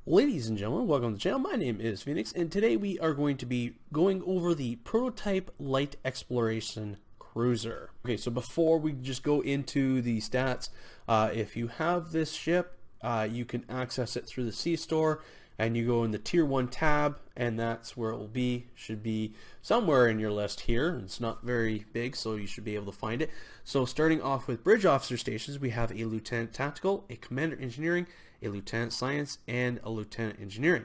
Ladies and gentlemen, welcome to the channel. My name is Phoenix, and today we are going to be going over the Prototype Light Exploration Cruiser. Okay, so before we just go into the stats, if you have this ship, you can access it through the C-Store, and you go in the Tier 1 tab, and that's where it will be. Should be somewhere in your list here. It's not very big, so you should be able to find it. So starting off with Bridge Officer Stations, we have a Lieutenant Tactical, a Commander Engineering, a Lieutenant Science, and a Lieutenant Engineering.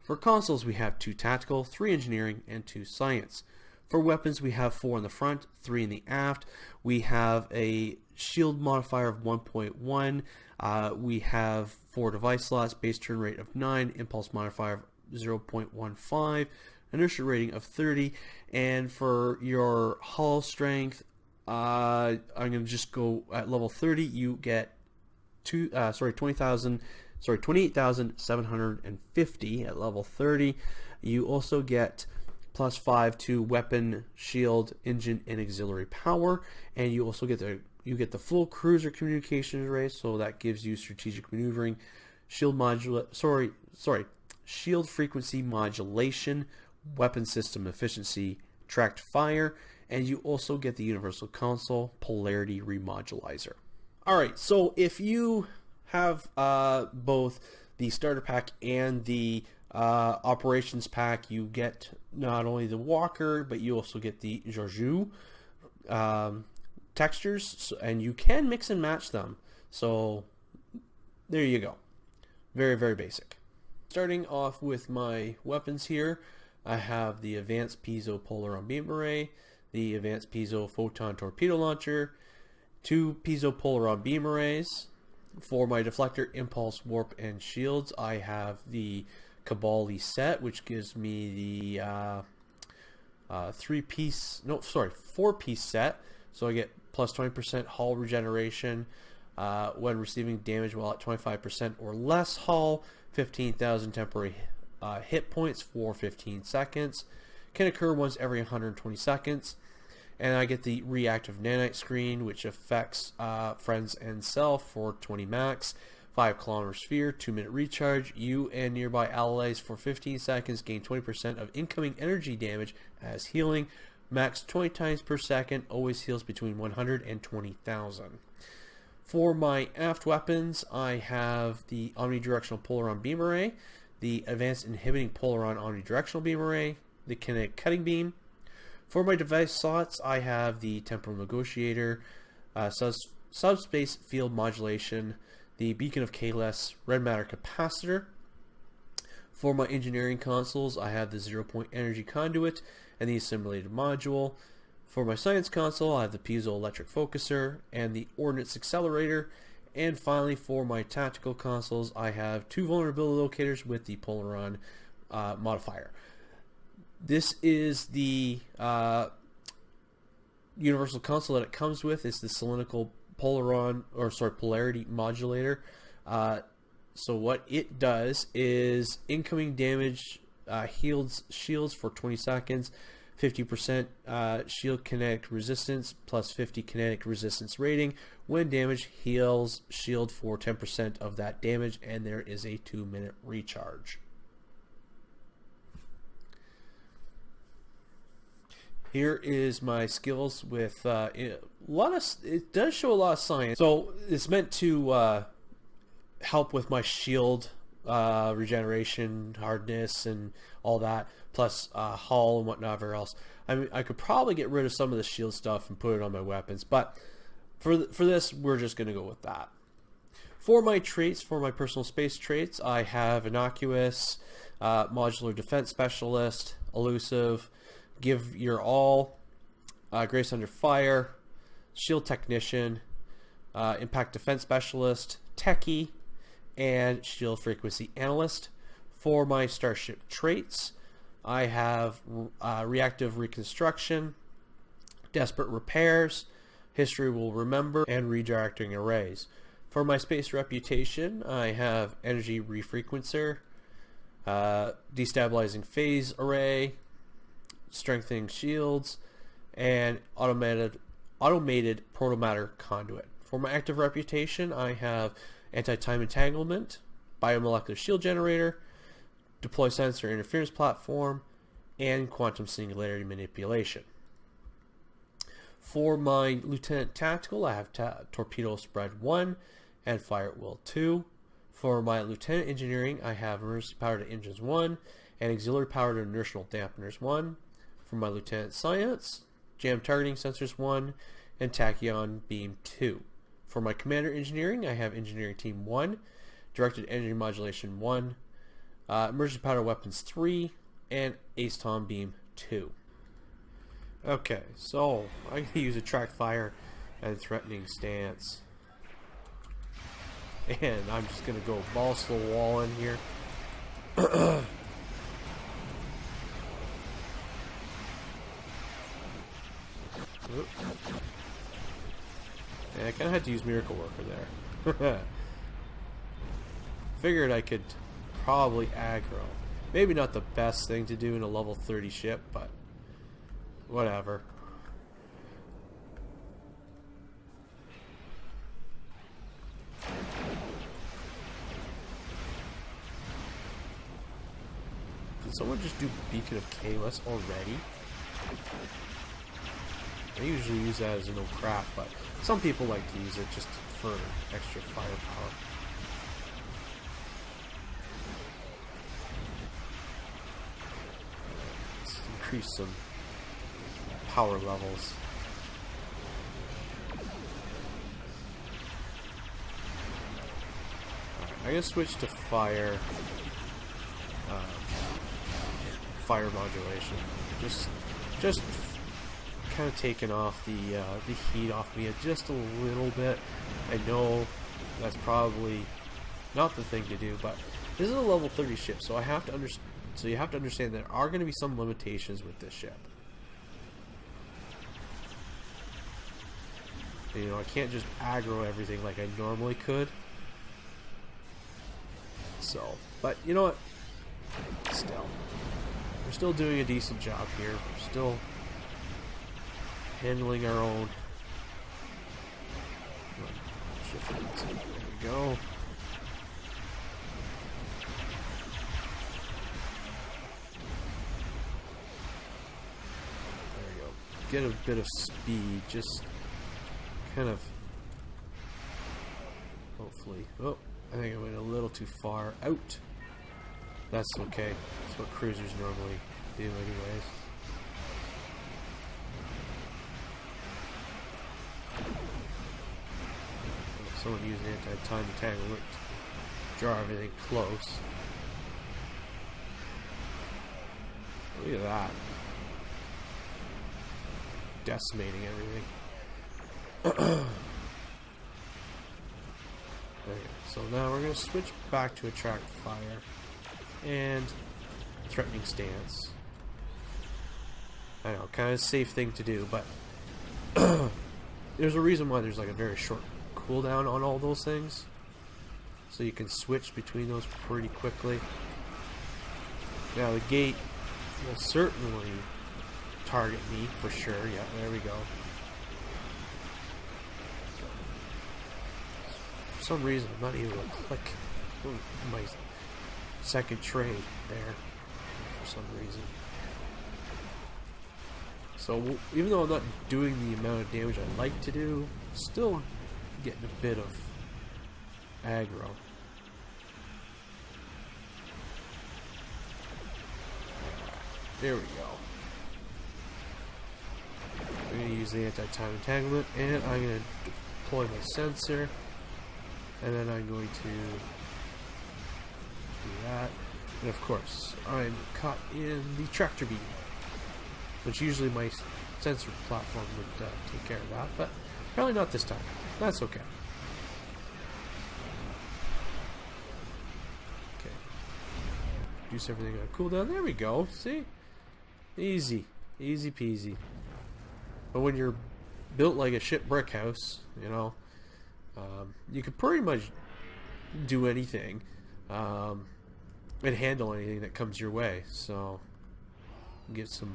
For consoles, we have 2 Tactical, 3 Engineering, and 2 Science. For weapons, we have 4 in the front, 3 in the aft. We have a shield modifier of 1.1. We have 4 device slots, base turn rate of 9, impulse modifier of 0.15, inertia rating of 30, and for your hull strength, I'm going to just go at level 30. You get 28,750 at level 30. You also get +5 to weapon, shield, engine, and auxiliary power, and you also get the full cruiser communications array, so that gives you strategic maneuvering, shield frequency modulation, weapon system efficiency, tracked fire, and you also get the universal console polarity remodulizer. Alright, so if you have both the starter pack and the operations pack, you get not only the Walker, but you also get the Georgiou textures, and you can mix and match them. So there you go. Very, very basic. Starting off with my weapons here, I have the Advanced Piezo Polaron Beam Array, the Advanced Piezo Photon Torpedo Launcher, 2 Piezo Polaron Beam Arrays. For my deflector, impulse, warp, and shields, I have the Cabali set, which gives me the 4-piece set. So I get plus 20% hull regeneration when receiving damage while at 25% or less hull, 15,000 temporary hit points for 15 seconds. Can occur once every 120 seconds. And I get the reactive nanite screen, which affects friends and self for 20 max, 5 kilometer sphere, 2-minute recharge. You and nearby allies for 15 seconds gain 20% of incoming energy damage as healing. Max 20 times per second, always heals between 100 and 20,000. For my aft weapons, I have the Omnidirectional Polaron Beam Array, the Advanced Inhibiting Polaron Omnidirectional Beam Array, the Kinetic Cutting Beam. For my device slots, I have the Temporal Negotiator, Subspace Field Modulation, the Beacon of Kahless Red Matter Capacitor. For my engineering consoles, I have the 0-point energy conduit and the assimilated module. For my science console, I have the piezoelectric focuser and the ordnance accelerator. And finally, for my tactical consoles, I have 2 vulnerability locators with the Polaron modifier. This is the universal console that it comes with. It's the cylindrical polarity modulator. So what it does is incoming damage shields for 20 seconds, 50% shield kinetic resistance plus 50 kinetic resistance rating. When damaged, heals shield for 10% of that damage, and there is a 2-minute recharge. Here is my skills with it does show a lot of science. So it's meant to help with my shield regeneration, hardness, and all that, plus hull and whatever else. I mean, I could probably get rid of some of the shield stuff and put it on my weapons, but for this, we're just going to go with that. For my traits, for my personal space traits, I have Innocuous, Modular Defense Specialist, Elusive, Give Your All, Grace Under Fire, Shield Technician, Impact Defense Specialist, Techie, and Shield Frequency Analyst. For my Starship traits, I have Reactive Reconstruction, Desperate Repairs, History Will Remember, and Redirecting Arrays. For my Space Reputation, I have Energy Refrequencer, Destabilizing Phase Array, Strengthening Shields, and automated protomatter conduit. For my active reputation, I have Anti-Time Entanglement, biomolecular shield generator, deploy sensor interference platform, and quantum singularity manipulation. For my Lieutenant Tactical, I have Torpedo Spread 1 and Fire at Will 2. For my Lieutenant Engineering, I have Emergency Power to Engines 1 and Auxiliary Power to Inertial Dampeners 1. For my Lieutenant Science, Jam Targeting Sensors 1 and Tachyon Beam 2. For my Commander Engineering, I have Engineering Team 1, Directed Energy Modulation 1, Emergency Power Weapons 3, and Ace Tom Beam 2. Okay, so I'm going to use Attract Fire and Threatening Stance. And I'm just going to go balls to the wall in here. Yeah, I kind of had to use Miracle Worker there. Figured I could probably aggro. Maybe not the best thing to do in a level 30 ship, but whatever. Did someone just do Beacon of Chaos already? I usually use that as a no crap, but some people like to use it just for extra firepower. Let's increase some power levels. I'm gonna switch to fire modulation. Just kind of taking off the heat off me just a little bit. I know that's probably not the thing to do, but this is a level 30 ship, so I have to so you have to understand there are going to be some limitations with this ship. You know, I can't just aggro everything like I normally could. So, but you know what? Still, we're still doing a decent job here. We're still handling our own. There we go. There we go. Get a bit of speed, just kind of. Hopefully. Oh, I think I went a little too far out. That's okay. That's what cruisers normally do anyways. Someone using anti-time entanglement to draw everything close. Look at that. Decimating everything. There you go. So now we're going to switch back to Attract Fire and Threatening Stance. I know, kind of a safe thing to do, but there's a reason why there's like a very short cooldown on all those things, so you can switch between those pretty quickly. Now the gate will certainly target me for sure. Yeah, there we go. For some reason I'm not able to click my second trade there for some reason. So even though I'm not doing the amount of damage I'd like to do, still getting a bit of aggro. There we go. I'm going to use the anti-time entanglement, and I'm going to deploy my sensor, and then I'm going to do that. And of course, I'm caught in the tractor beam, which usually my sensor platform would take care of that, but apparently not this time. That's okay. Okay. Reduce everything on cooldown. There we go. See? Easy. Easy peasy. But when you're built like a shit brick house, you know, you can pretty much do anything and handle anything that comes your way. So, get some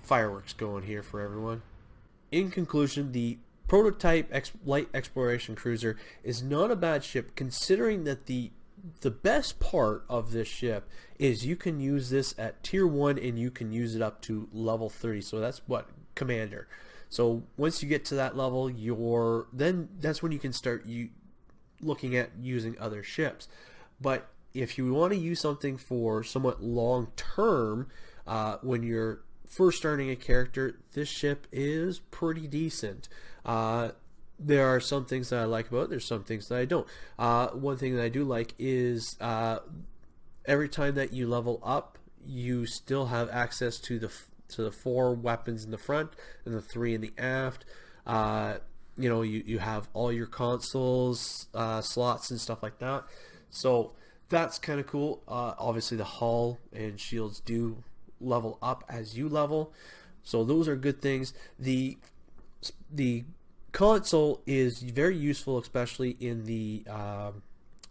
fireworks going here for everyone. In conclusion, the prototype light exploration cruiser is not a bad ship, considering that the the best part of this ship is you can use this at tier 1 and you can use it up to level 30. So that's what, commander. So once you get to that level, that's when you can start looking at using other ships. But if you want to use something for somewhat long term, when you're first starting a character, this ship is pretty decent. There are some things that I like about it. There's some things that I don't. One thing that I do like is every time that you level up, you still have access to the 4 weapons in the front and the 3 in the aft. You have all your consoles, slots and stuff like that. So that's kind of cool. Obviously the hull and shields do level up as you level. So those are good things. The console is very useful, especially in the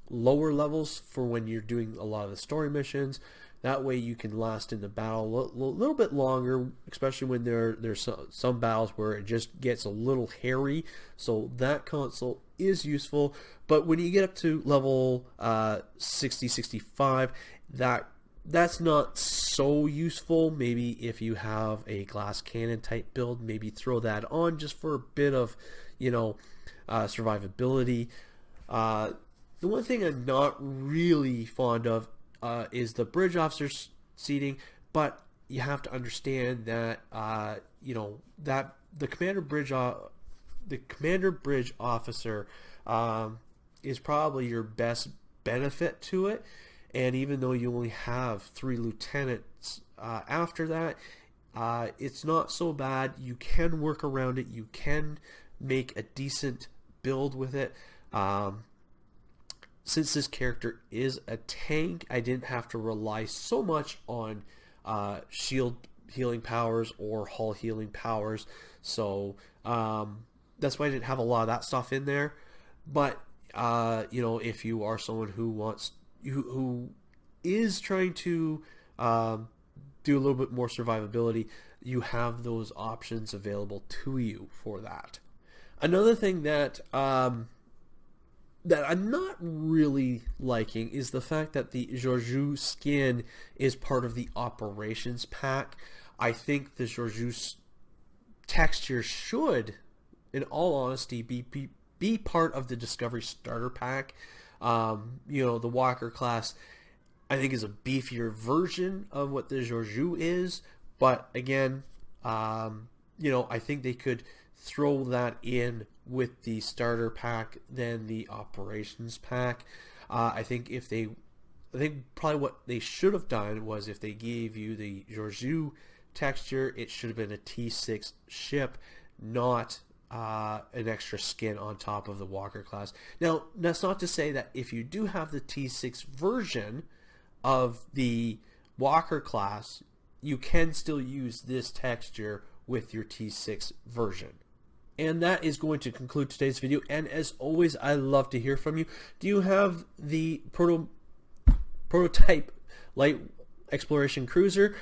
lower levels for when you're doing a lot of the story missions. That way you can last in the battle a little bit longer, especially when there's some battles where it just gets a little hairy. So that console is useful. But when you get up to level 60, 65, that's not so useful. Maybe if you have a glass cannon type build, maybe throw that on just for a bit of, survivability. The one thing I'm not really fond of is the bridge officer seating, but you have to understand that that the commander bridge officer is probably your best benefit to it. And even though you only have 3 lieutenants after that, it's not so bad. You can work around it. You can make a decent build with it. Since this character is a tank, I didn't have to rely so much on shield healing powers or hull healing powers. So that's why I didn't have a lot of that stuff in there. But if you are someone who is trying to do a little bit more survivability, you have those options available to you for that. Another thing that I'm not really liking is the fact that the Georgiou skin is part of the operations pack. I think the Georgiou texture should, in all honesty, be part of the Discovery starter pack. The Walker class, I think, is a beefier version of what the Georgiou is. But again, I think they could throw that in with the starter pack than the operations pack. I think probably what they should have done was, if they gave you the Georgiou texture, it should have been a T6 ship, not an extra skin on top of the Walker class. Now, that's not to say that if you do have the T6 version of the Walker class, you can still use this texture with your T6 version. And that is going to conclude today's video. And as always, I love to hear from you. Do you have the prototype light exploration cruiser?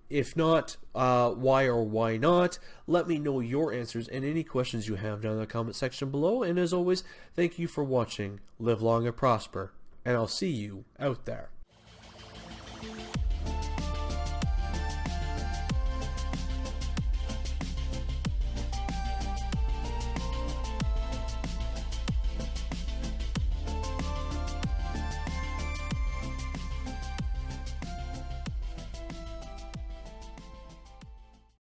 If not, why or why not? Let me know your answers and any questions you have down in the comment section below. And as always, thank you for watching. Live long and prosper. And I'll see you out there.